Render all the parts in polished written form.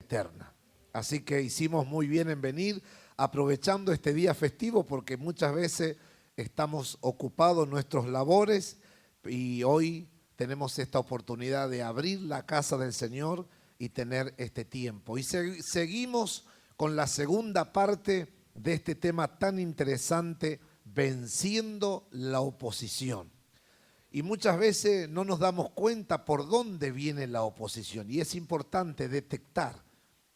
eterna. Así que hicimos muy bien en venir aprovechando este día festivo porque muchas veces estamos ocupados en nuestros labores y hoy tenemos esta oportunidad de abrir la casa del Señor y tener este tiempo. Y seguimos con la segunda parte de este tema tan interesante, venciendo la oposición. Y muchas veces no nos damos cuenta por dónde viene la oposición y es importante detectar,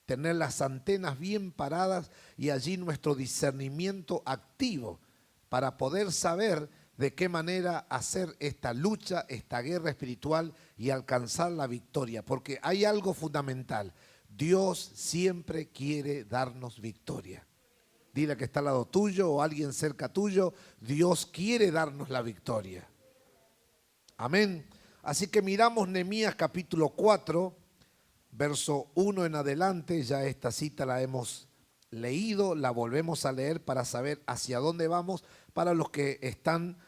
tener las antenas bien paradas y allí nuestro discernimiento activo para poder saber de qué manera hacer esta lucha, esta guerra espiritual y alcanzar la victoria. Porque hay algo fundamental, Dios siempre quiere darnos victoria. Dile que está al lado tuyo o alguien cerca tuyo, Dios quiere darnos la victoria. Amén. Así que miramos Nehemías capítulo 4, verso 1 en adelante. Ya esta cita la hemos leído, la volvemos a leer para saber hacia dónde vamos. Para los que están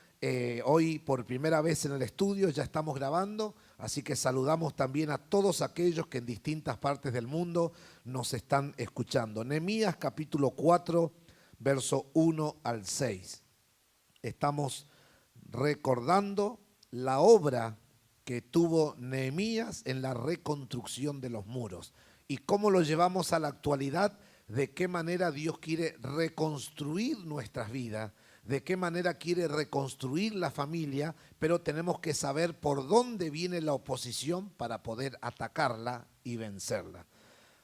hoy por primera vez en el estudio, ya estamos grabando, así que saludamos también a todos aquellos que en distintas partes del mundo nos están escuchando. Nehemías capítulo 4, verso 1 al 6. Estamos recordando la obra que tuvo Nehemías en la reconstrucción de los muros y cómo lo llevamos a la actualidad, de qué manera Dios quiere reconstruir nuestras vidas, de qué manera quiere reconstruir la familia, pero tenemos que saber por dónde viene la oposición para poder atacarla y vencerla.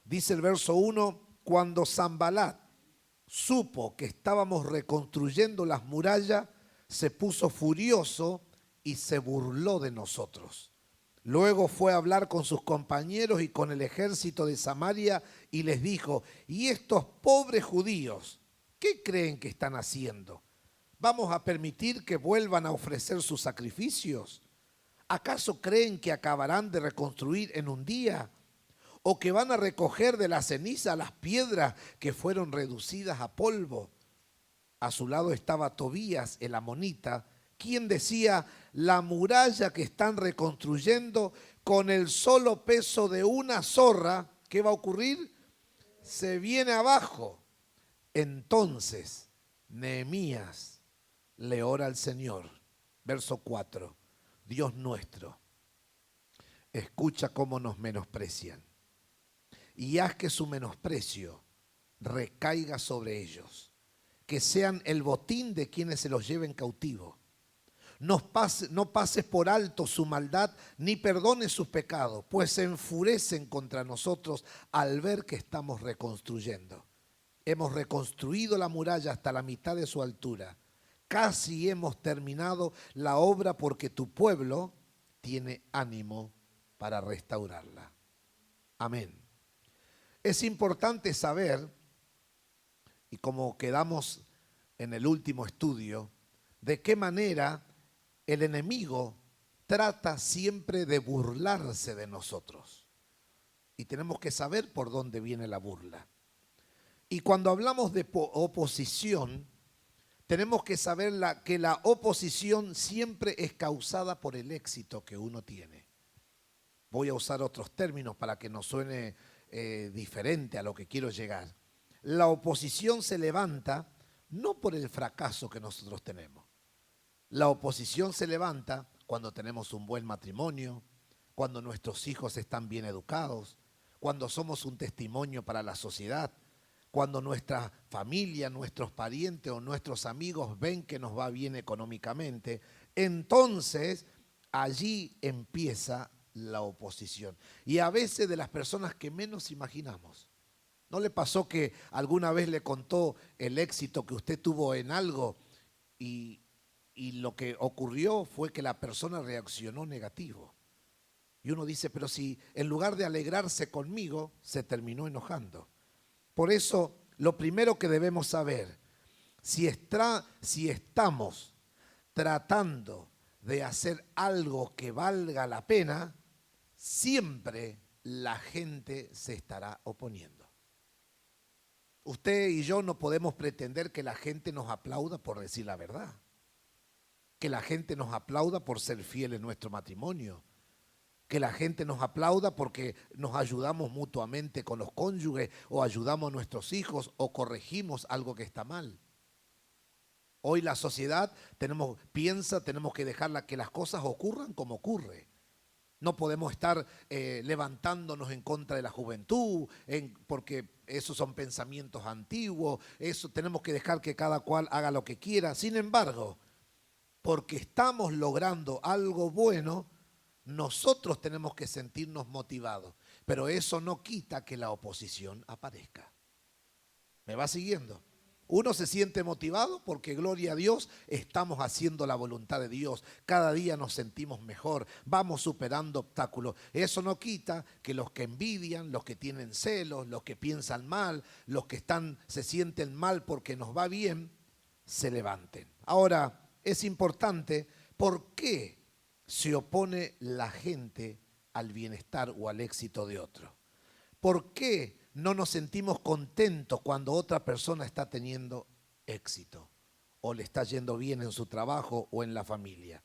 Dice el verso 1, cuando Sanbalat supo que estábamos reconstruyendo las murallas, se puso furioso y se burló de nosotros. Luego fue a hablar con sus compañeros y con el ejército de Samaria y les dijo: ¿y estos pobres judíos qué creen que están haciendo? ¿Vamos a permitir que vuelvan a ofrecer sus sacrificios? ¿Acaso creen que acabarán de reconstruir en un día? ¿O que van a recoger de la ceniza las piedras que fueron reducidas a polvo? A su lado estaba Tobías el amonita, quien decía: la muralla que están reconstruyendo con el solo peso de una zorra, ¿qué va a ocurrir? Se viene abajo. Entonces Nehemías le ora al Señor. Verso 4. Dios nuestro, escucha cómo nos menosprecian y haz que su menosprecio recaiga sobre ellos, que sean el botín de quienes se los lleven cautivo. No pases por alto su maldad, ni perdones sus pecados, pues se enfurecen contra nosotros al ver que estamos reconstruyendo. Hemos reconstruido la muralla hasta la mitad de su altura. Casi hemos terminado la obra porque tu pueblo tiene ánimo para restaurarla. Amén. Es importante saber, y como quedamos en el último estudio, de qué manera el enemigo trata siempre de burlarse de nosotros. Y tenemos que saber por dónde viene la burla. Y cuando hablamos de oposición, tenemos que saber que la oposición siempre es causada por el éxito que uno tiene. Voy a usar otros términos para que no suene diferente a lo que quiero llegar. La oposición se levanta no por el fracaso que nosotros tenemos. La oposición se levanta cuando tenemos un buen matrimonio, cuando nuestros hijos están bien educados, cuando somos un testimonio para la sociedad, cuando nuestra familia, nuestros parientes o nuestros amigos ven que nos va bien económicamente. Entonces, allí empieza la oposición. Y a veces de las personas que menos imaginamos. ¿No le pasó que alguna vez le contó el éxito que usted tuvo en algo y lo que ocurrió fue que la persona reaccionó negativo? Y uno dice, pero si en lugar de alegrarse conmigo, se terminó enojando. Por eso, lo primero que debemos saber, si estamos tratando de hacer algo que valga la pena, siempre la gente se estará oponiendo. Usted y yo no podemos pretender que la gente nos aplauda por decir la verdad, que la gente nos aplauda por ser fiel en nuestro matrimonio, que la gente nos aplauda porque nos ayudamos mutuamente con los cónyuges o ayudamos a nuestros hijos o corregimos algo que está mal. Hoy la sociedad tenemos que dejarla que las cosas ocurran como ocurre. No podemos estar levantándonos en contra de la juventud, porque esos son pensamientos antiguos. Eso tenemos que dejar que cada cual haga lo que quiera. Sin embargo, porque estamos logrando algo bueno, nosotros tenemos que sentirnos motivados. Pero eso no quita que la oposición aparezca. ¿Me va siguiendo? Uno se siente motivado porque, gloria a Dios, estamos haciendo la voluntad de Dios. Cada día nos sentimos mejor, vamos superando obstáculos. Eso no quita que los que envidian, los que tienen celos, los que piensan mal, los que se sienten mal porque nos va bien, se levanten. Ahora, es importante, ¿por qué se opone la gente al bienestar o al éxito de otro? ¿Por qué no nos sentimos contentos cuando otra persona está teniendo éxito o le está yendo bien en su trabajo o en la familia?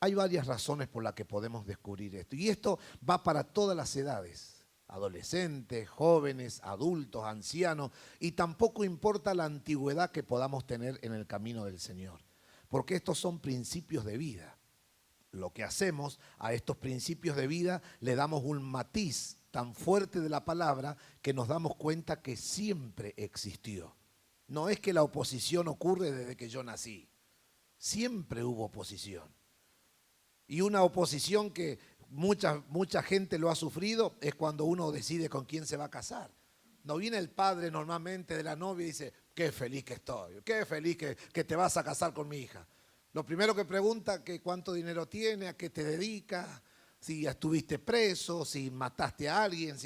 Hay varias razones por las que podemos descubrir esto. Y esto va para todas las edades, adolescentes, jóvenes, adultos, ancianos, y tampoco importa la antigüedad que podamos tener en el camino del Señor, porque estos son principios de vida. Lo que hacemos a estos principios de vida le damos un matiz tan fuerte de la palabra que nos damos cuenta que siempre existió. No es que la oposición ocurre desde que yo nací. Siempre hubo oposición. Y una oposición que mucha gente lo ha sufrido es cuando uno decide con quién se va a casar. No viene el padre normalmente de la novia y dice, qué feliz que estoy, qué feliz que te vas a casar con mi hija. Lo primero que pregunta es cuánto dinero tiene, a qué te dedicas, si estuviste preso, si mataste a alguien,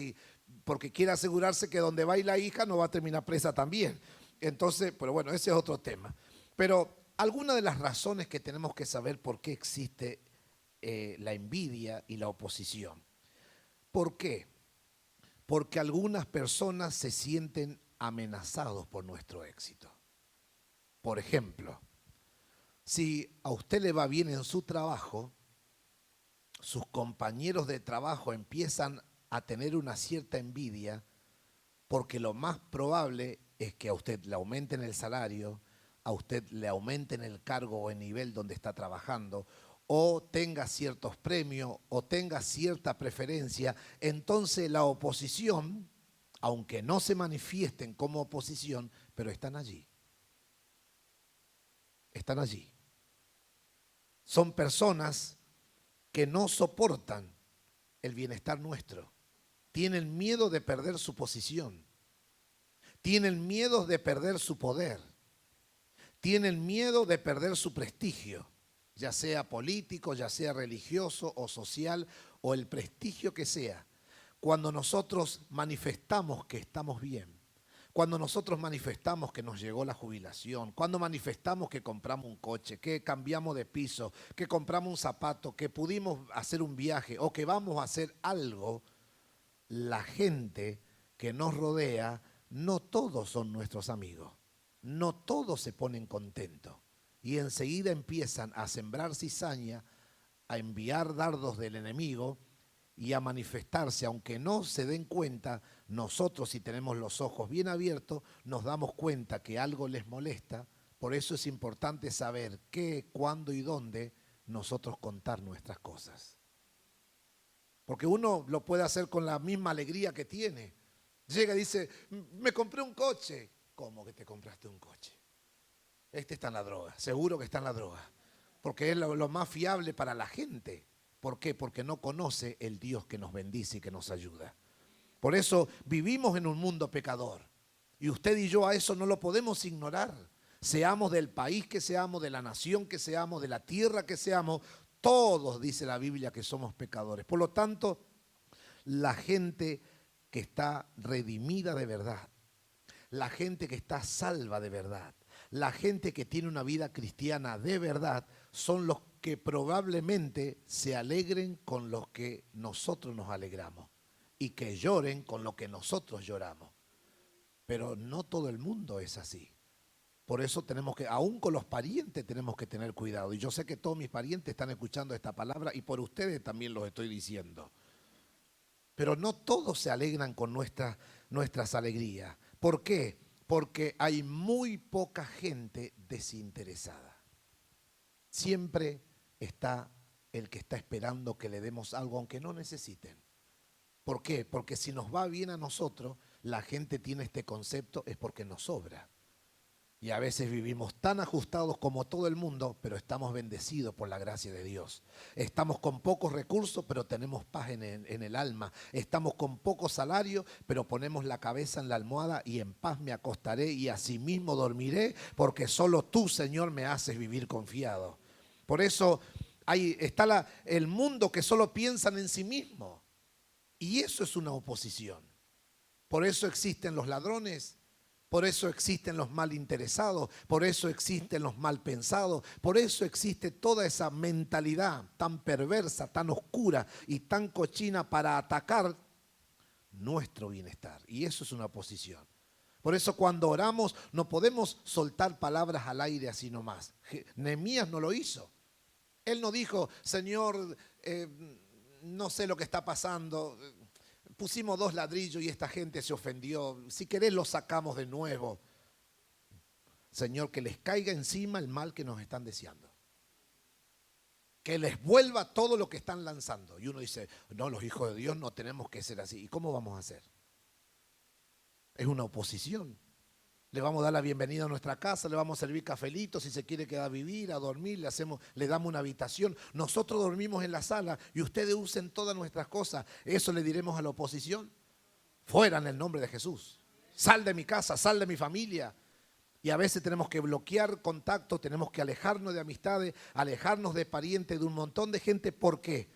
porque quiere asegurarse que donde va a ir la hija no va a terminar presa también. Entonces, pero bueno, ese es otro tema. Pero algunas de las razones que tenemos que saber por qué existe la envidia y la oposición. ¿Por qué? Porque algunas personas se sienten amenazados por nuestro éxito. Por ejemplo, si a usted le va bien en su trabajo, sus compañeros de trabajo empiezan a tener una cierta envidia porque lo más probable es que a usted le aumenten el salario, a usted le aumenten el cargo o el nivel donde está trabajando, o tenga ciertos premios, o tenga cierta preferencia. Entonces la oposición, aunque no se manifiesten como oposición, pero están allí. Están allí. Son personas que no soportan el bienestar nuestro. Tienen miedo de perder su posición. Tienen miedo de perder su poder. Tienen miedo de perder su prestigio, ya sea político, ya sea religioso o social, o el prestigio que sea. Cuando nosotros manifestamos que estamos bien, cuando nosotros manifestamos que nos llegó la jubilación, cuando manifestamos que compramos un coche, que cambiamos de piso, que compramos un zapato, que pudimos hacer un viaje o que vamos a hacer algo, la gente que nos rodea, no todos son nuestros amigos, no todos se ponen contentos y enseguida empiezan a sembrar cizaña, a enviar dardos del enemigo y a manifestarse, aunque no se den cuenta. Nosotros, si tenemos los ojos bien abiertos, nos damos cuenta que algo les molesta. Por eso es importante saber qué, cuándo y dónde nosotros contar nuestras cosas. Porque uno lo puede hacer con la misma alegría que tiene. Llega y dice, me compré un coche. ¿Cómo que te compraste un coche? Este está en la droga, seguro que está en la droga. Porque es lo más fiable para la gente. ¿Por qué? Porque no conoce el Dios que nos bendice y que nos ayuda. Por eso vivimos en un mundo pecador. Y usted y yo a eso no lo podemos ignorar. Seamos del país que seamos, de la nación que seamos, de la tierra que seamos, todos, dice la Biblia, que somos pecadores. Por lo tanto, la gente que está redimida de verdad, la gente que está salva de verdad, la gente que tiene una vida cristiana de verdad, son los que probablemente se alegren con lo que nosotros nos alegramos y que lloren con lo que nosotros lloramos. Pero no todo el mundo es así. Por eso tenemos que, aún con los parientes tenemos que tener cuidado. Y yo sé que todos mis parientes están escuchando esta palabra y por ustedes también los estoy diciendo. Pero no todos se alegran con nuestras alegrías. ¿Por qué? Porque hay muy poca gente desinteresada. Siempre está el que está esperando que le demos algo aunque no necesiten. ¿Por qué? Porque si nos va bien a nosotros, la gente tiene este concepto, es porque nos sobra. Y a veces vivimos tan ajustados como todo el mundo, pero estamos bendecidos por la gracia de Dios. Estamos con pocos recursos, pero tenemos paz en el alma. Estamos con poco salario, pero ponemos la cabeza en la almohada y en paz me acostaré y asimismo dormiré, porque solo tú, Señor, me haces vivir confiado. Por eso ahí está el mundo que solo piensan en sí mismo. Y eso es una oposición. Por eso existen los ladrones. Por eso existen los mal interesados, por eso existen los mal pensados, por eso existe toda esa mentalidad tan perversa, tan oscura y tan cochina para atacar nuestro bienestar. Y eso es una oposición. Por eso cuando oramos no podemos soltar palabras al aire así nomás. Nehemías no lo hizo. Él no dijo, Señor, no sé lo que está pasando. Pusimos 2 ladrillos y esta gente se ofendió. Si querés lo sacamos de nuevo. Señor, que les caiga encima el mal que nos están deseando. Que les vuelva todo lo que están lanzando. Y uno dice, no, los hijos de Dios no tenemos que ser así. ¿Y cómo vamos a hacer? Es una oposición. Le vamos a dar la bienvenida a nuestra casa, le vamos a servir cafelitos, si se quiere quedar a vivir, a dormir, le damos una habitación. Nosotros dormimos en la sala y ustedes usen todas nuestras cosas. ¿Eso le diremos a la oposición? Fuera en el nombre de Jesús. Sal de mi casa, sal de mi familia. Y a veces tenemos que bloquear contactos, tenemos que alejarnos de amistades, alejarnos de parientes, de un montón de gente. ¿Por qué?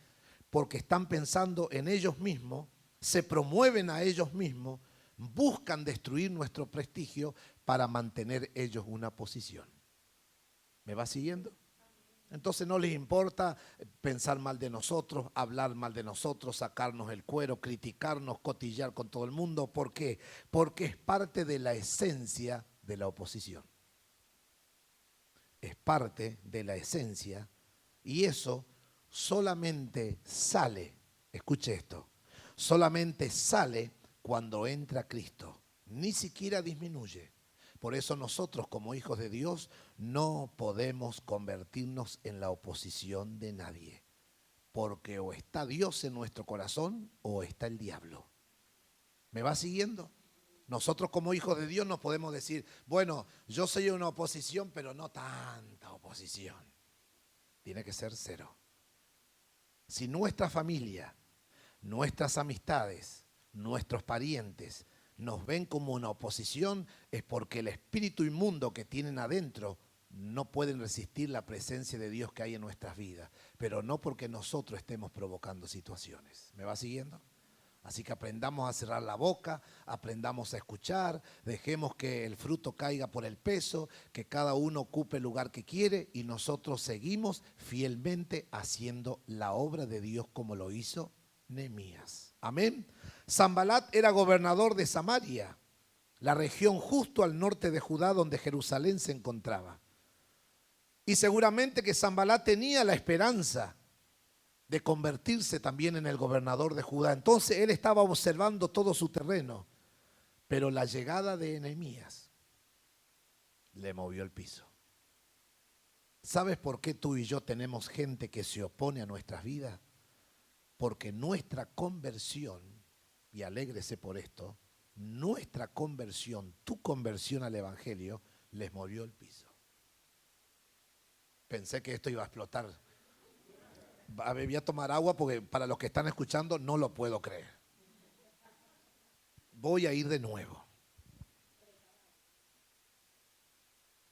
Porque están pensando en ellos mismos, se promueven a ellos mismos, buscan destruir nuestro prestigio para mantener ellos una posición. ¿Me va siguiendo? Entonces no les importa pensar mal de nosotros, hablar mal de nosotros, sacarnos el cuero, criticarnos, cotillar con todo el mundo. ¿Por qué? Porque es parte de la esencia de la oposición. Es parte de la esencia y eso solamente sale, escuche esto, solamente sale cuando entra Cristo, ni siquiera disminuye. Por eso nosotros como hijos de Dios no podemos convertirnos en la oposición de nadie. Porque o está Dios en nuestro corazón o está el diablo. ¿Me va siguiendo? Nosotros como hijos de Dios no podemos decir, bueno, yo soy una oposición, pero no tanta oposición. Tiene que ser 0. Si nuestra familia, nuestras amistades, nuestros parientes nos ven como una oposición, es porque el espíritu inmundo que tienen adentro no pueden resistir la presencia de Dios que hay en nuestras vidas, pero no porque nosotros estemos provocando situaciones. ¿Me va siguiendo? Así que aprendamos a cerrar la boca, aprendamos a escuchar, dejemos que el fruto caiga por el peso, que cada uno ocupe el lugar que quiere y nosotros seguimos fielmente haciendo la obra de Dios como lo hizo Nehemías. Amén. Sanbalat era gobernador de Samaria, la región justo al norte de Judá donde Jerusalén se encontraba. Y seguramente que Sanbalat tenía la esperanza de convertirse también en el gobernador de Judá. Entonces él estaba observando todo su terreno, pero la llegada de Nehemías le movió el piso. ¿Sabes por qué tú y yo tenemos gente que se opone a nuestras vidas? Porque nuestra conversión, y alégrese por esto, nuestra conversión, tu conversión al Evangelio, les movió el piso. Pensé que esto iba a explotar. Voy a tomar agua porque para los que están escuchando no lo puedo creer. Voy a ir de nuevo.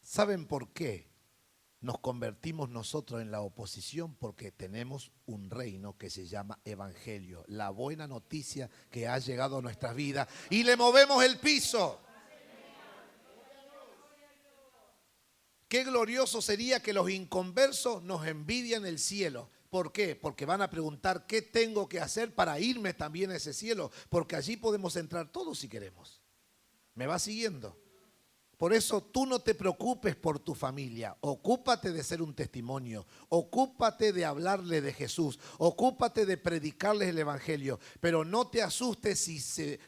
¿Saben por qué nos convertimos nosotros en la oposición? Porque tenemos un reino que se llama Evangelio, la buena noticia que ha llegado a nuestras vidas y le movemos el piso. Qué glorioso sería que los inconversos nos envidian el cielo. ¿Por qué? Porque van a preguntar qué tengo que hacer para irme también a ese cielo, porque allí podemos entrar todos si queremos. ¿Me va siguiendo? Por eso tú no te preocupes por tu familia, ocúpate de ser un testimonio, ocúpate de hablarle de Jesús, ocúpate de predicarles el evangelio, pero no te asustes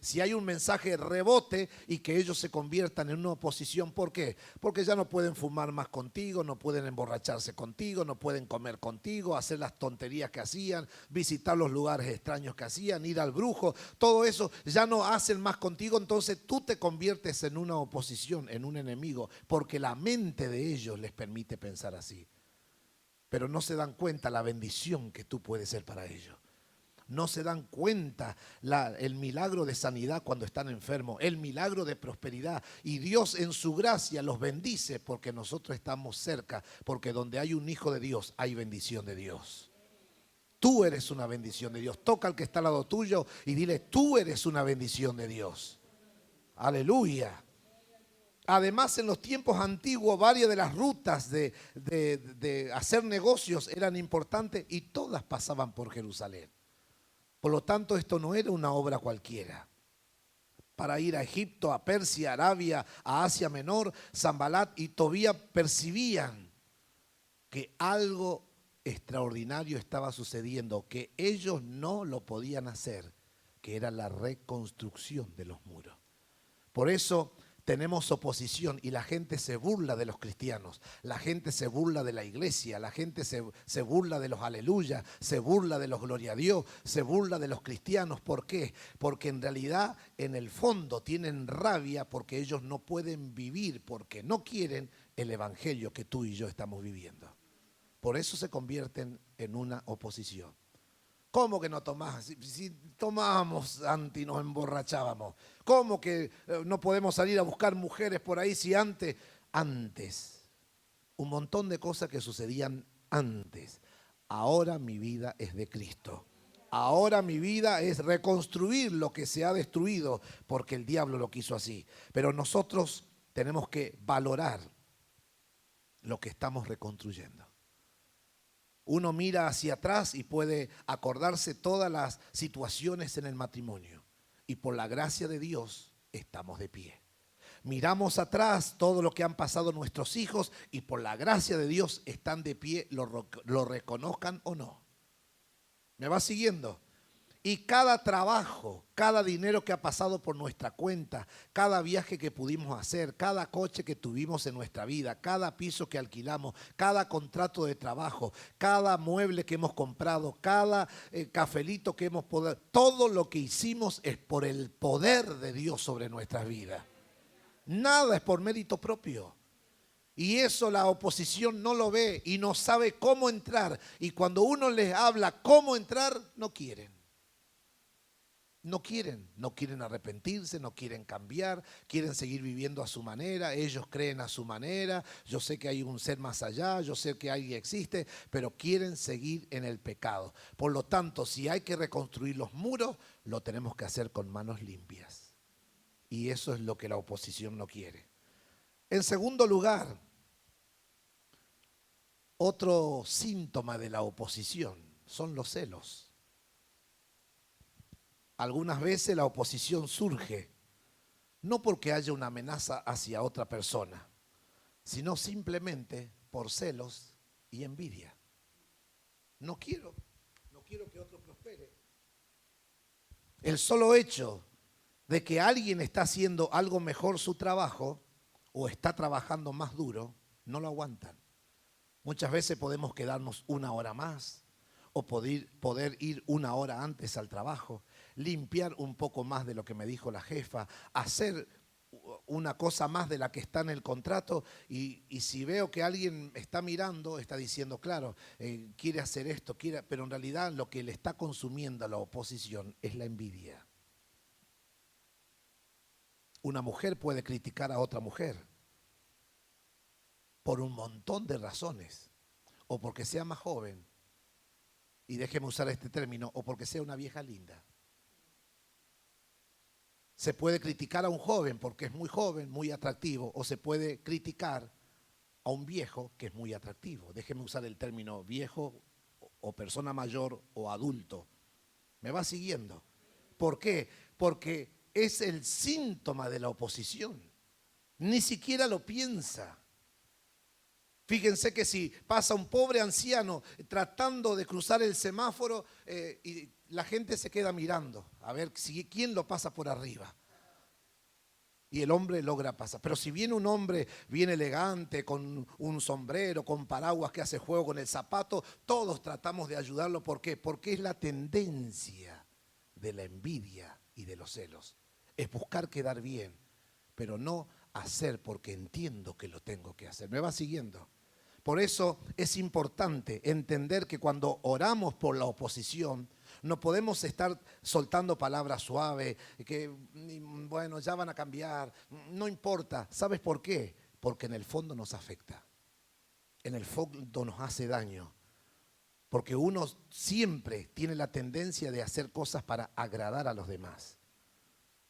si hay un mensaje rebote y que ellos se conviertan en una oposición. ¿Por qué? Porque ya no pueden fumar más contigo, no pueden emborracharse contigo, no pueden comer contigo, hacer las tonterías que hacían, visitar los lugares extraños que hacían, ir al brujo, todo eso ya no hacen más contigo, entonces tú te conviertes en una oposición, en un enemigo, porque la mente de ellos les permite pensar así. Pero no se dan cuenta la bendición que tú puedes ser para ellos. No se dan cuenta el milagro de sanidad cuando están enfermos, el milagro de prosperidad. Y Dios en su gracia los bendice porque nosotros estamos cerca, porque donde hay un hijo de Dios hay bendición de Dios. Tú eres una bendición de Dios. Toca al que está al lado tuyo y dile, tú eres una bendición de Dios. Aleluya. Además, en los tiempos antiguos, varias de las rutas de hacer negocios eran importantes y todas pasaban por Jerusalén. Por lo tanto, esto no era una obra cualquiera. Para ir a Egipto, a Persia, a Arabia, a Asia Menor, Sanbalat y Tobía percibían que algo extraordinario estaba sucediendo, que ellos no lo podían hacer, que era la reconstrucción de los muros. Por eso tenemos oposición y la gente se burla de los cristianos, la gente se burla de la iglesia, la gente se burla de los aleluya, se burla de los gloria a Dios, se burla de los cristianos. ¿Por qué? Porque en realidad en el fondo tienen rabia porque ellos no pueden vivir, porque no quieren el evangelio que tú y yo estamos viviendo. Por eso se convierten en una oposición. ¿Cómo que no tomás? Si tomábamos antes y nos emborrachábamos. ¿Cómo que no podemos salir a buscar mujeres por ahí si antes? Antes. Un montón de cosas que sucedían antes. Ahora mi vida es de Cristo. Ahora mi vida es reconstruir lo que se ha destruido porque el diablo lo quiso así. Pero nosotros tenemos que valorar lo que estamos reconstruyendo. Uno mira hacia atrás y puede acordarse todas las situaciones en el matrimonio. Y por la gracia de Dios estamos de pie. Miramos atrás todo lo que han pasado nuestros hijos y por la gracia de Dios están de pie, lo reconozcan o no. ¿Me va siguiendo? Y cada trabajo, cada dinero que ha pasado por nuestra cuenta, cada viaje que pudimos hacer, cada coche que tuvimos en nuestra vida, cada piso que alquilamos, cada contrato de trabajo, cada mueble que hemos comprado, cada cafelito que hemos podido, todo lo que hicimos es por el poder de Dios sobre nuestras vidas. Nada es por mérito propio. Y eso la oposición no lo ve y no sabe cómo entrar. Y cuando uno les habla cómo entrar, no quieren. No quieren arrepentirse, no quieren cambiar, quieren seguir viviendo a su manera, ellos creen a su manera, yo sé que hay un ser más allá, yo sé que alguien existe, pero quieren seguir en el pecado. Por lo tanto, si hay que reconstruir los muros, lo tenemos que hacer con manos limpias. Y eso es lo que la oposición no quiere. En segundo lugar, otro síntoma de la oposición son los celos. Algunas veces la oposición surge no porque haya una amenaza hacia otra persona, sino simplemente por celos y envidia. No quiero que otro prospere. El solo hecho de que alguien está haciendo algo mejor su trabajo o está trabajando más duro, no lo aguantan. Muchas veces podemos quedarnos una hora más o poder ir una hora antes al trabajo, limpiar un poco más de lo que me dijo la jefa, hacer una cosa más de la que está en el contrato y si veo que alguien está mirando, está diciendo, claro, quiere hacer esto, pero en realidad lo que le está consumiendo a la oposición es la envidia. Una mujer puede criticar a otra mujer por un montón de razones, o porque sea más joven, y déjeme usar este término, o porque sea una vieja linda. Se puede criticar a un joven porque es muy joven, muy atractivo, o se puede criticar a un viejo que es muy atractivo. Déjeme usar el término viejo o persona mayor o adulto. ¿Me va siguiendo? ¿Por qué? Porque es el síntoma de la oposición. Ni siquiera lo piensa. Fíjense que si pasa un pobre anciano tratando de cruzar el semáforo y la gente se queda mirando a ver quién lo pasa por arriba. Y el hombre logra pasar. Pero si viene un hombre bien elegante, con un sombrero, con paraguas que hace juego con el zapato, todos tratamos de ayudarlo. ¿Por qué? Porque es la tendencia de la envidia y de los celos. Es buscar quedar bien, pero no hacer porque entiendo que lo tengo que hacer. ¿Me va siguiendo? Por eso es importante entender que cuando oramos por la oposición, no podemos estar soltando palabras suaves, que bueno, ya van a cambiar, no importa. ¿Sabes por qué? Porque en el fondo nos afecta, en el fondo nos hace daño. Porque uno siempre tiene la tendencia de hacer cosas para agradar a los demás.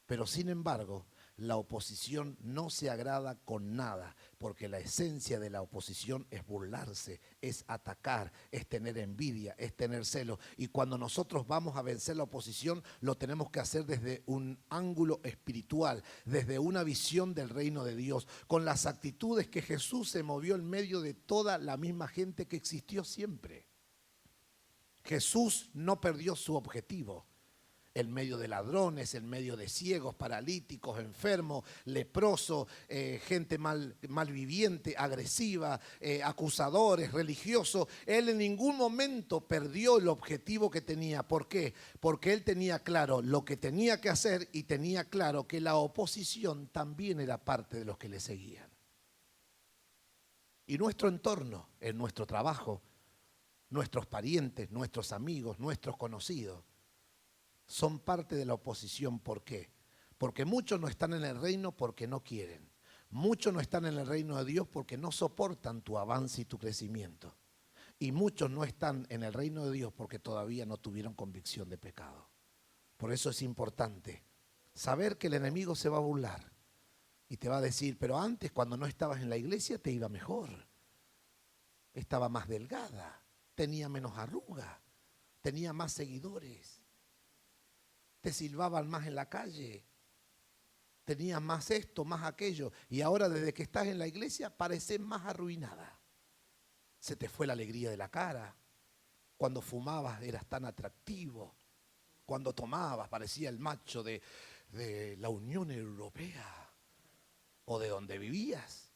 Pero sin embargo, la oposición no se agrada con nada, porque la esencia de la oposición es burlarse, es atacar, es tener envidia, es tener celo. Y cuando nosotros vamos a vencer la oposición, lo tenemos que hacer desde un ángulo espiritual, desde una visión del reino de Dios, con las actitudes que Jesús se movió en medio de toda la misma gente que existió siempre. Jesús no perdió su objetivo. En medio de ladrones, en medio de ciegos, paralíticos, enfermos, leprosos, gente malviviente, agresiva, acusadores, religiosos. Él en ningún momento perdió el objetivo que tenía. ¿Por qué? Porque él tenía claro lo que tenía que hacer y tenía claro que la oposición también era parte de los que le seguían. Y nuestro entorno, en nuestro trabajo, nuestros parientes, nuestros amigos, nuestros conocidos, son parte de la oposición. ¿Por qué? Porque muchos no están en el reino porque no quieren. Muchos no están en el reino de Dios porque no soportan tu avance y tu crecimiento. Y muchos no están en el reino de Dios porque todavía no tuvieron convicción de pecado. Por eso es importante saber que el enemigo se va a burlar y te va a decir, pero antes cuando no estabas en la iglesia te iba mejor. Estaba más delgada, tenía menos arruga, tenía más seguidores. Te silbaban más en la calle, tenías más esto, más aquello, y ahora desde que estás en la iglesia pareces más arruinada. Se te fue la alegría de la cara, cuando fumabas eras tan atractivo, cuando tomabas parecía el macho de la Unión Europea o de donde vivías,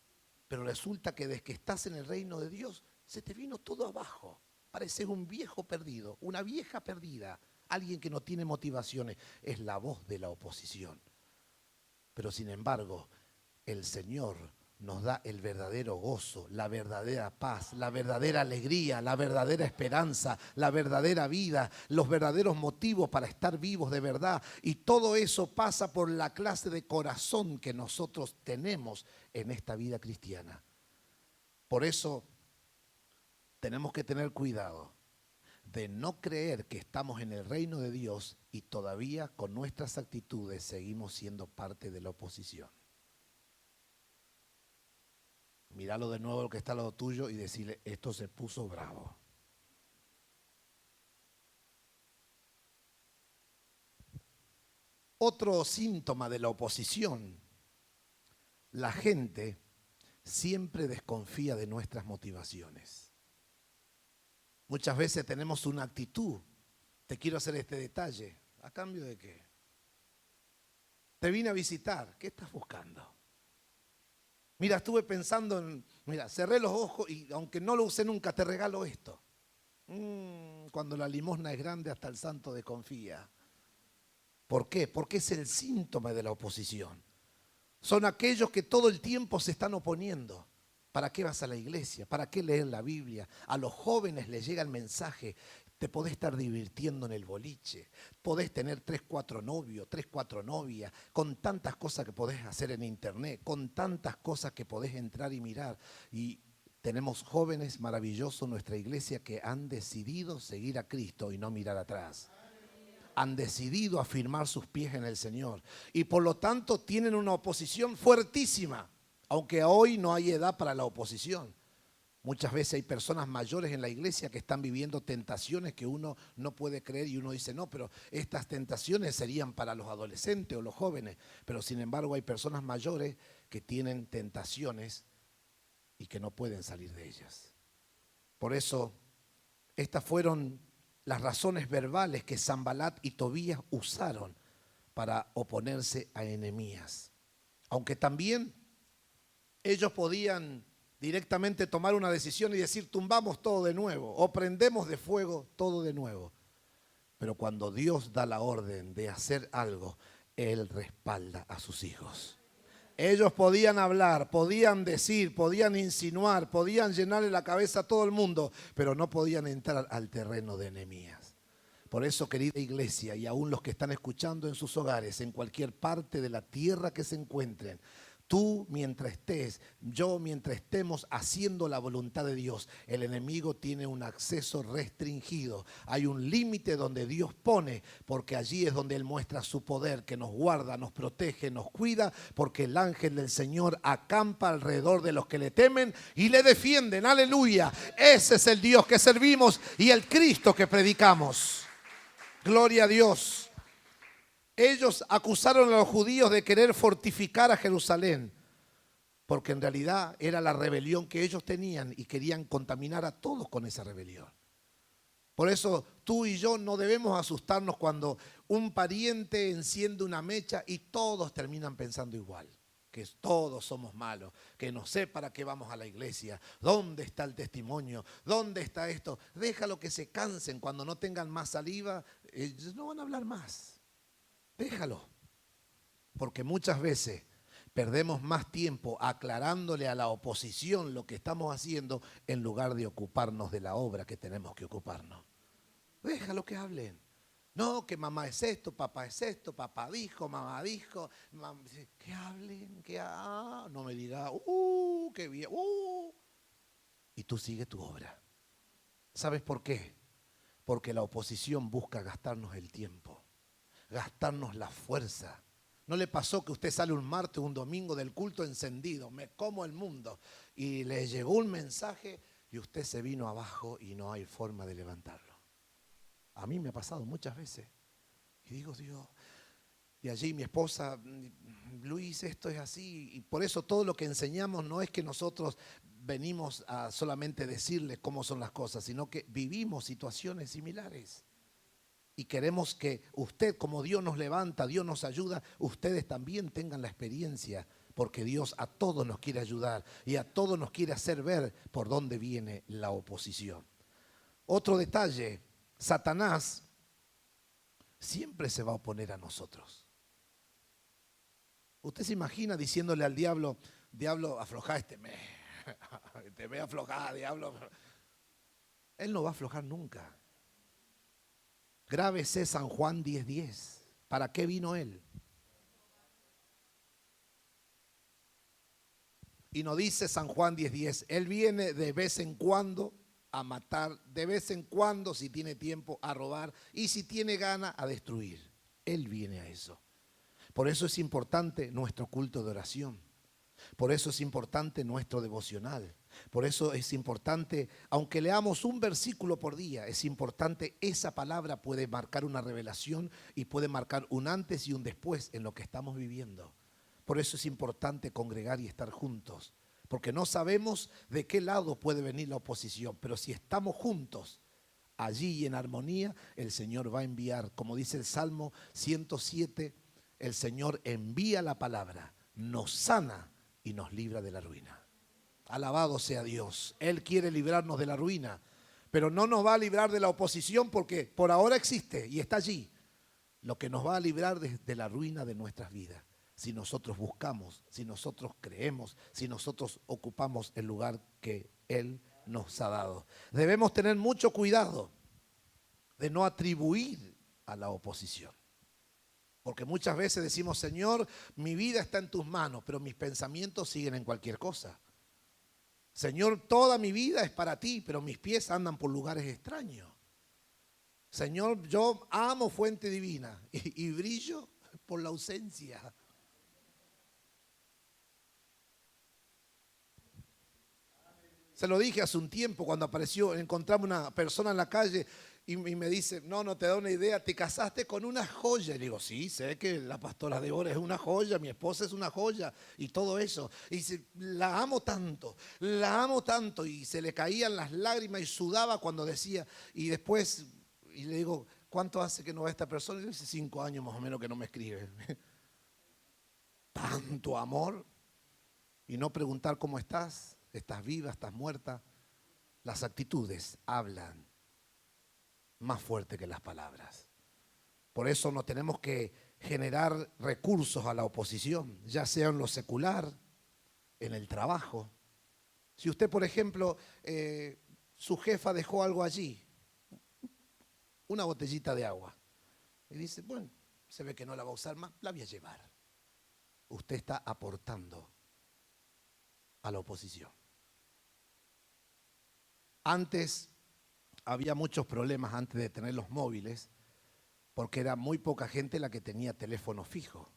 pero resulta que desde que estás en el reino de Dios se te vino todo abajo, pareces un viejo perdido, una vieja perdida. Alguien que no tiene motivaciones, es la voz de la oposición. Pero sin embargo, el Señor nos da el verdadero gozo, la verdadera paz, la verdadera alegría, la verdadera esperanza, la verdadera vida, los verdaderos motivos para estar vivos de verdad. Y todo eso pasa por la clase de corazón que nosotros tenemos en esta vida cristiana. Por eso tenemos que tener cuidado de no creer que estamos en el reino de Dios y todavía con nuestras actitudes seguimos siendo parte de la oposición. Míralo de nuevo lo que está al lado tuyo y decirle, esto se puso bravo. Otro síntoma de la oposición, la gente siempre desconfía de nuestras motivaciones. Muchas veces tenemos una actitud, te quiero hacer este detalle, ¿a cambio de qué? Te vine a visitar, ¿qué estás buscando? Mira, estuve pensando mira, cerré los ojos y aunque no lo usé nunca, te regalo esto. Cuando la limosna es grande, hasta el santo desconfía. ¿Por qué? Porque es el síntoma de la oposición. Son aquellos que todo el tiempo se están oponiendo. ¿Para qué vas a la iglesia? ¿Para qué leer la Biblia? A los jóvenes les llega el mensaje, te podés estar divirtiendo en el boliche, podés tener 3, 4 novios, 3, 4 novias, con tantas cosas que podés hacer en internet, con tantas cosas que podés entrar y mirar. Y tenemos jóvenes maravillosos en nuestra iglesia que han decidido seguir a Cristo y no mirar atrás. Han decidido afirmar sus pies en el Señor y por lo tanto tienen una oposición fuertísima. Aunque hoy no hay edad para la oposición. Muchas veces hay personas mayores en la iglesia que están viviendo tentaciones que uno no puede creer y uno dice, no, pero estas tentaciones serían para los adolescentes o los jóvenes. Pero sin embargo hay personas mayores que tienen tentaciones y que no pueden salir de ellas. Por eso, estas fueron las razones verbales que Sanbalat y Tobías usaron para oponerse a Nehemías. Aunque también ellos podían directamente tomar una decisión y decir, tumbamos todo de nuevo o prendemos de fuego todo de nuevo. Pero cuando Dios da la orden de hacer algo, Él respalda a sus hijos. Ellos podían hablar, podían decir, podían insinuar, podían llenarle la cabeza a todo el mundo, pero no podían entrar al terreno de Nehemías. Por eso, querida iglesia, y aún los que están escuchando en sus hogares, en cualquier parte de la tierra que se encuentren, tú mientras estés, yo mientras estemos haciendo la voluntad de Dios, el enemigo tiene un acceso restringido. Hay un límite donde Dios pone, porque allí es donde Él muestra su poder, que nos guarda, nos protege, nos cuida, porque el ángel del Señor acampa alrededor de los que le temen y le defienden. Aleluya. Ese es el Dios que servimos y el Cristo que predicamos. Gloria a Dios. Ellos acusaron a los judíos de querer fortificar a Jerusalén, porque en realidad era la rebelión que ellos tenían y querían contaminar a todos con esa rebelión. Por eso tú y yo no debemos asustarnos cuando un pariente enciende una mecha y todos terminan pensando igual, que todos somos malos, que no sé para qué vamos a la iglesia, dónde está el testimonio, dónde está esto. Déjalo que se cansen, cuando no tengan más saliva, ellos no van a hablar más. Déjalo, porque muchas veces perdemos más tiempo aclarándole a la oposición lo que estamos haciendo en lugar de ocuparnos de la obra que tenemos que ocuparnos. Déjalo que hablen. No, que mamá es esto, papá dijo, mamá dijo. Que hablen, no me diga, qué bien, Y tú sigue tu obra. ¿Sabes por qué? Porque la oposición busca gastarnos el tiempo, gastarnos la fuerza. ¿No le pasó que usted sale un martes o un domingo del culto encendido, me como el mundo, y le llegó un mensaje y usted se vino abajo y no hay forma de levantarlo? A mí me ha pasado muchas veces. Y digo, Dios, y allí mi esposa, Luis, esto es así. Y por eso todo lo que enseñamos no es que nosotros venimos a solamente decirles cómo son las cosas, sino que vivimos situaciones similares. Y queremos que usted, como Dios nos levanta, Dios nos ayuda, ustedes también tengan la experiencia, porque Dios a todos nos quiere ayudar y a todos nos quiere hacer ver por dónde viene la oposición. Otro detalle, Satanás siempre se va a oponer a nosotros. Usted se imagina diciéndole al diablo, diablo, aflojá te me aflojá, diablo. Él no va a aflojar nunca. Grábese San Juan 10:10. ¿Para qué vino Él? Y nos dice San Juan 10:10, Él viene de vez en cuando a matar, de vez en cuando, si tiene tiempo, a robar, y si tiene gana, a destruir. Él viene a eso. Por eso es importante nuestro culto de oración. Por eso es importante nuestro devocional. Por eso es importante, aunque leamos un versículo por día, es importante, esa palabra puede marcar una revelación y puede marcar un antes y un después en lo que estamos viviendo. Por eso es importante congregar y estar juntos, porque no sabemos de qué lado puede venir la oposición, pero si estamos juntos, allí y en armonía, el Señor va a enviar, como dice el Salmo 107, el Señor envía la palabra, nos sana y nos libra de la ruina. Alabado sea Dios. Él quiere librarnos de la ruina, pero no nos va a librar de la oposición porque por ahora existe y está allí. Lo que nos va a librar de la ruina de nuestras vidas, si nosotros buscamos, si nosotros creemos, si nosotros ocupamos el lugar que Él nos ha dado. Debemos tener mucho cuidado de no atribuir a la oposición. Porque muchas veces decimos, Señor, mi vida está en tus manos, pero mis pensamientos siguen en cualquier cosa. Señor, toda mi vida es para ti, pero mis pies andan por lugares extraños. Señor, yo amo fuente divina y brillo por la ausencia. Se lo dije hace un tiempo cuando apareció, encontramos una persona en la calle y me dice, no te da una idea, te casaste con una joya. Y digo, sí, sé que la pastora Débora es una joya, mi esposa es una joya y todo eso. Y dice, la amo tanto. Y se le caían las lágrimas y sudaba cuando decía. Y después, y le digo, ¿cuánto hace que no va esta persona? Y dice, 5 años más o menos que no me escribe. Tanto amor. Y no preguntar cómo estás viva, estás muerta. Las actitudes hablan más fuerte que las palabras. Por eso no tenemos que generar recursos a la oposición, ya sea en lo secular, en el trabajo. Si usted, por ejemplo, su jefa dejó algo allí, una botellita de agua, y dice, bueno, se ve que no la va a usar más, la voy a llevar. Usted está aportando a la oposición. Antes había muchos problemas antes de tener los móviles, porque era muy poca gente la que tenía teléfono fijo.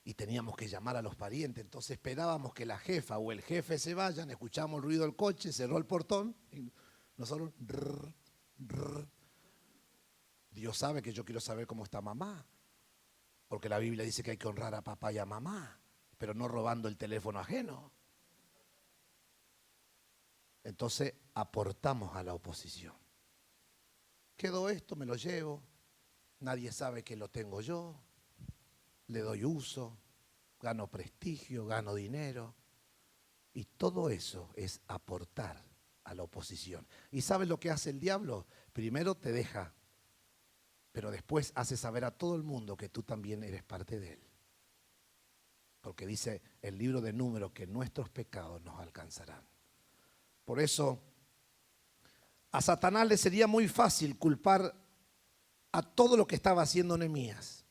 Y teníamos que llamar a los parientes. Entonces esperábamos que la jefa o el jefe se vayan, escuchamos el ruido del coche, cerró el portón y nosotros... Dios sabe que yo quiero saber cómo está mamá, porque la Biblia dice que hay que honrar a papá y a mamá, pero no robando el teléfono ajeno. Entonces aportamos a la oposición. Quedó esto, me lo llevo, nadie sabe que lo tengo yo, le doy uso, gano prestigio, gano dinero. Y todo eso es aportar a la oposición. ¿Y sabes lo que hace el diablo? Primero te deja, pero después hace saber a todo el mundo que tú también eres parte de él. Porque dice el libro de Números que nuestros pecados nos alcanzarán. Por eso, a Satanás le sería muy fácil culpar a todo lo que estaba haciendo Nehemías.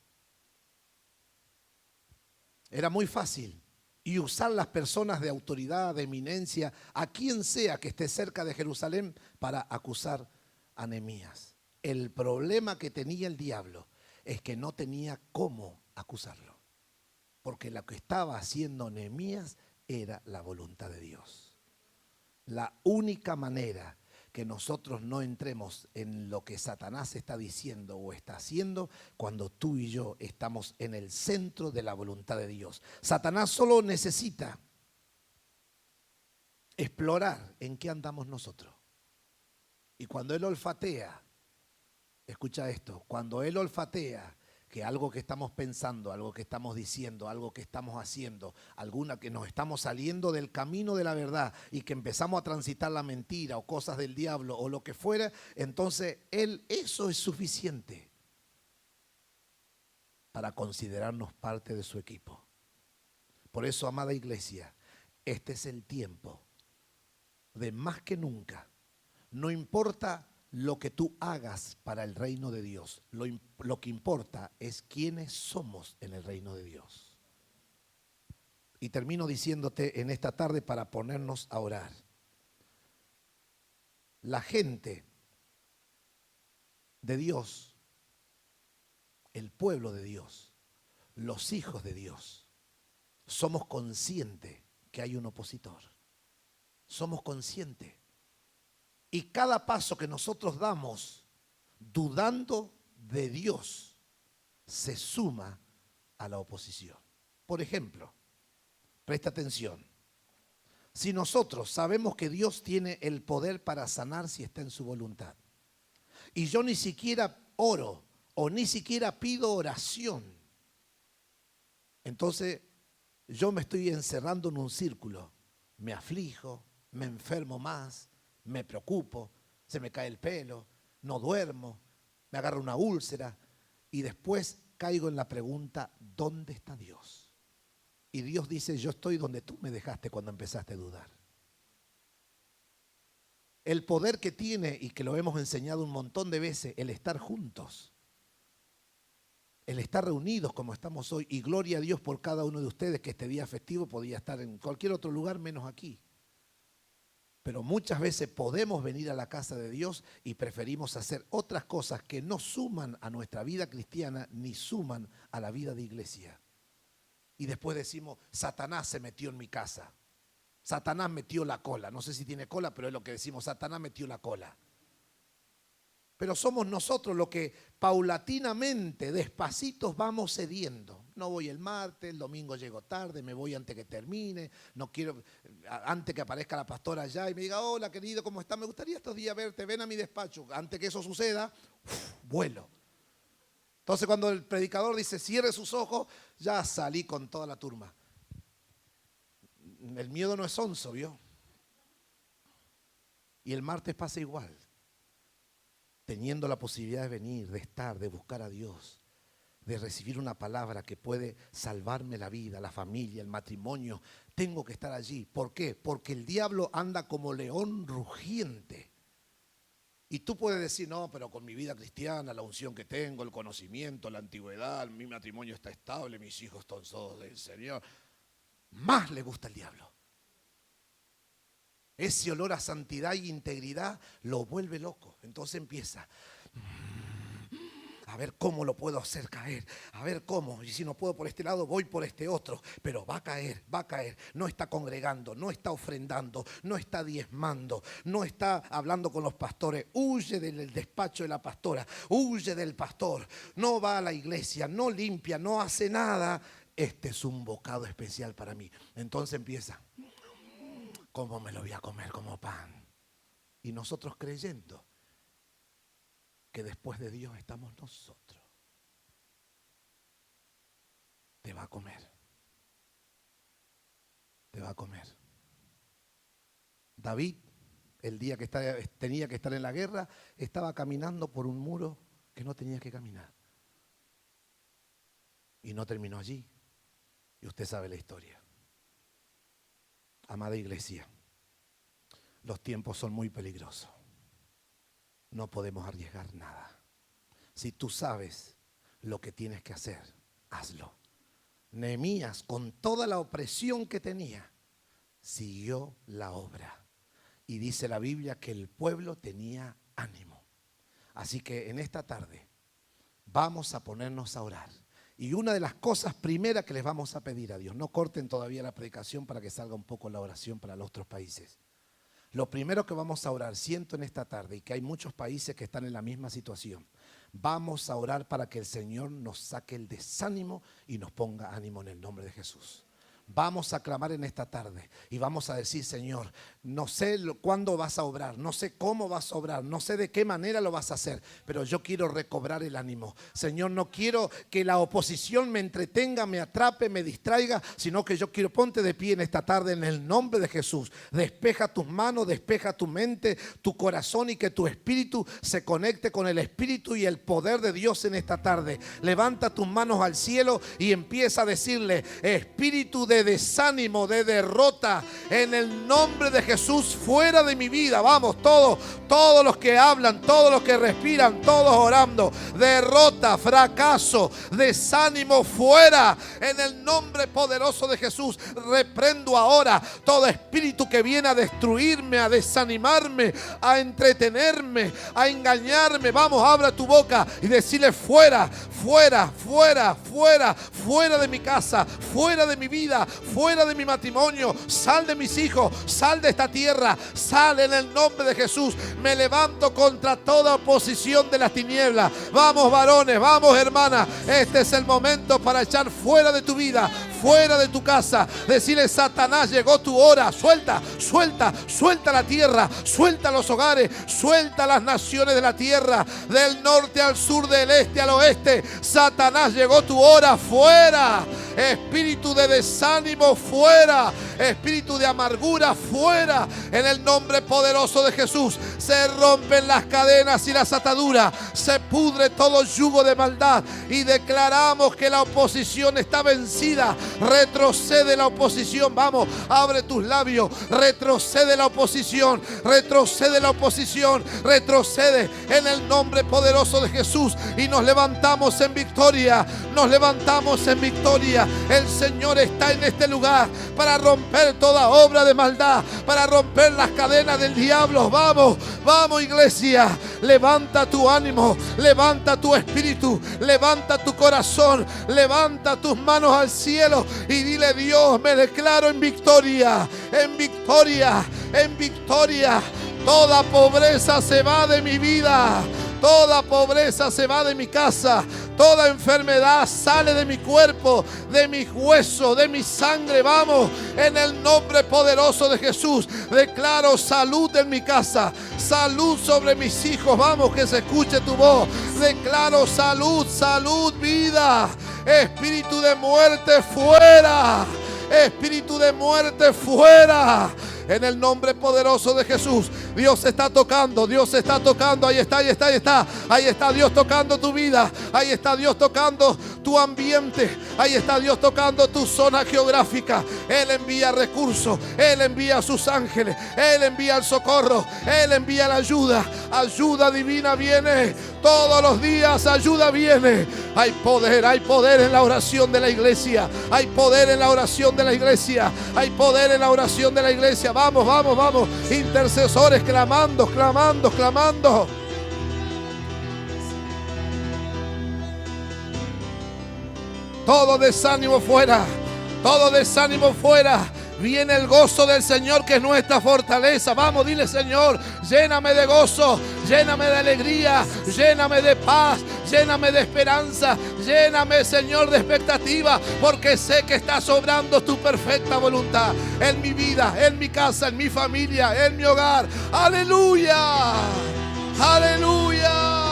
Era muy fácil. Y usar las personas de autoridad, de eminencia, a quien sea que esté cerca de Jerusalén para acusar a Nehemías. El problema que tenía el diablo es que no tenía cómo acusarlo. Porque lo que estaba haciendo Nehemías era la voluntad de Dios. La única manera que nosotros no entremos en lo que Satanás está diciendo o está haciendo cuando tú y yo estamos en el centro de la voluntad de Dios. Satanás solo necesita explorar en qué andamos nosotros. Y cuando él olfatea, escucha esto, cuando él olfatea que algo que estamos pensando, algo que estamos diciendo, algo que estamos haciendo, alguna que nos estamos saliendo del camino de la verdad y que empezamos a transitar la mentira o cosas del diablo o lo que fuera, entonces eso es suficiente para considerarnos parte de su equipo. Por eso, amada iglesia, este es el tiempo de más que nunca, no importa lo que tú hagas para el reino de Dios, lo que importa es quiénes somos en el reino de Dios. Y termino diciéndote en esta tarde para ponernos a orar. La gente de Dios, el pueblo de Dios, los hijos de Dios, somos conscientes que hay un opositor. Somos conscientes. Y cada paso que nosotros damos dudando de Dios se suma a la oposición. Por ejemplo, presta atención. Si nosotros sabemos que Dios tiene el poder para sanar si está en su voluntad, y yo ni siquiera oro o ni siquiera pido oración, entonces yo me estoy encerrando en un círculo. Me aflijo, me enfermo más, me preocupo, se me cae el pelo, no duermo, me agarra una úlcera y después caigo en la pregunta, ¿dónde está Dios? Y Dios dice, yo estoy donde tú me dejaste cuando empezaste a dudar. El poder que tiene, y que lo hemos enseñado un montón de veces, el estar juntos, el estar reunidos como estamos hoy, y gloria a Dios por cada uno de ustedes que este día festivo podía estar en cualquier otro lugar menos aquí. Pero muchas veces podemos venir a la casa de Dios y preferimos hacer otras cosas que no suman a nuestra vida cristiana ni suman a la vida de iglesia. Y después decimos, Satanás se metió en mi casa. Satanás metió la cola. No sé si tiene cola, pero es lo que decimos, Satanás metió la cola. Pero somos nosotros los que paulatinamente, despacitos vamos cediendo. No voy el martes, el domingo llego tarde, me voy antes que termine, no quiero, antes que aparezca la pastora allá y me diga, hola querido, ¿cómo estás? Me gustaría estos días verte, ven a mi despacho. Antes que eso suceda, vuelo. Entonces cuando el predicador dice, cierre sus ojos, ya salí con toda la turma. El miedo no es onzo, ¿vio? Y el martes pasa igual. Teniendo la posibilidad de venir, de estar, de buscar a Dios, de recibir una palabra que puede salvarme la vida, la familia, el matrimonio, tengo que estar allí. ¿Por qué? Porque el diablo anda como león rugiente. Y tú puedes decir, no, pero con mi vida cristiana, la unción que tengo, el conocimiento, la antigüedad, mi matrimonio está estable, mis hijos son todos del Señor. Más le gusta el diablo. Ese olor a santidad y integridad lo vuelve loco. Entonces empieza a ver cómo lo puedo hacer caer, a ver cómo, y si no puedo por este lado, voy por este otro, pero va a caer, no está congregando, no está ofrendando, no está diezmando, no está hablando con los pastores, huye del despacho de la pastora, huye del pastor, no va a la iglesia, no limpia, no hace nada. Este es un bocado especial para mí. Entonces empieza, ¿cómo me lo voy a comer como pan? Y nosotros creyendo que después de Dios estamos nosotros. Te va a comer. Te va a comer. David, el día que tenía que estar en la guerra, estaba caminando por un muro que no tenía que caminar. Y no terminó allí. Y usted sabe la historia. Amada iglesia, los tiempos son muy peligrosos. No podemos arriesgar nada. Si tú sabes lo que tienes que hacer, hazlo. Nehemías, con toda la opresión que tenía, siguió la obra. Y dice la Biblia que el pueblo tenía ánimo. Así que en esta tarde vamos a ponernos a orar. Y una de las cosas primeras que les vamos a pedir a Dios, no corten todavía la predicación para que salga un poco la oración para los otros países. Lo primero que vamos a orar, siento en esta tarde, y que hay muchos países que están en la misma situación, vamos a orar para que el Señor nos saque el desánimo y nos ponga ánimo en el nombre de Jesús. Vamos a clamar en esta tarde y vamos a decir, Señor, no sé cuándo vas a obrar, no sé cómo vas a obrar, no sé de qué manera lo vas a hacer, pero yo quiero recobrar el ánimo. Señor, no quiero que la oposición me entretenga, me atrape, me distraiga, sino que yo quiero, ponte de pie en esta tarde en el nombre de Jesús. Despeja tus manos, despeja tu mente, tu corazón, y que tu espíritu se conecte con el espíritu y el poder de Dios en esta tarde. Levanta tus manos al cielo y empieza a decirle, espíritu de desánimo, de derrota, en el nombre de Jesús, fuera de mi vida. Vamos, todos los que hablan, todos los que respiran, todos orando. Derrota, fracaso, desánimo, fuera, en el nombre poderoso de Jesús. Reprendo ahora todo espíritu que viene a destruirme, a desanimarme, a entretenerme, a engañarme. Vamos, abra tu boca y decirle, fuera, fuera, fuera, fuera, fuera de mi casa, fuera de mi vida, fuera de mi matrimonio, sal de mis hijos, sal de esta tierra, sal en el nombre de Jesús. Me levanto contra toda oposición de las tinieblas. Vamos, varones, vamos, hermanas, este es el momento para echar fuera de tu vida, fuera de tu casa. Decirle, Satanás, llegó tu hora. Suelta, suelta, suelta la tierra, suelta los hogares, suelta las naciones de la tierra, del norte al sur, del este al oeste. Satanás, llegó tu hora. Fuera, espíritu de desánimo, fuera, espíritu de amargura, fuera, en el nombre poderoso de Jesús. Se rompen las cadenas y las ataduras, se pudre todo yugo de maldad, y declaramos que la oposición está vencida. Retrocede la oposición. Vamos, abre tus labios. Retrocede la oposición, retrocede la oposición, retrocede en el nombre poderoso de Jesús. Y nos levantamos en victoria, nos levantamos en victoria. El Señor está en este lugar para romper toda obra de maldad, para romper las cadenas del diablo. Vamos, vamos, iglesia, levanta tu ánimo, levanta tu espíritu, levanta tu corazón, levanta tus manos al cielo y dile, Dios, me declaro en victoria en victoria, en victoria. Toda pobreza se va de mi vida. Toda pobreza se va de mi casa. Toda enfermedad sale de mi cuerpo, de mis huesos, de mi sangre. Vamos, en el nombre poderoso de Jesús. Declaro salud en mi casa, salud sobre mis hijos. Vamos, que se escuche tu voz. Declaro salud, salud, vida. Espíritu de muerte fuera. Espíritu de muerte fuera. En el nombre poderoso de Jesús. Dios está tocando, Dios está tocando. Ahí está, ahí está, ahí está. Ahí está Dios tocando tu vida. Ahí está Dios tocando tu ambiente. Ahí está Dios tocando tu zona geográfica. Él envía recursos. Él envía a sus ángeles. Él envía el socorro. Él envía la ayuda. Ayuda divina viene. Todos los días ayuda viene. Hay poder en la oración de la iglesia. Hay poder en la oración de la iglesia. Hay poder en la oración de la iglesia. Vamos, vamos, vamos. Intercesores clamando, clamando, clamando. Todo desánimo fuera. Todo desánimo fuera. Viene el gozo del Señor, que es nuestra fortaleza. Vamos, dile: Señor, lléname de gozo, lléname de alegría, lléname de paz, lléname de esperanza, lléname, Señor, de expectativa, porque sé que está obrando tu perfecta voluntad en mi vida, en mi casa, en mi familia, en mi hogar. Aleluya, aleluya.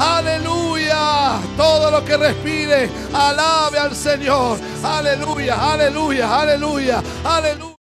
Aleluya. Todo lo que respire, alabe al Señor. Aleluya, aleluya, aleluya, aleluya.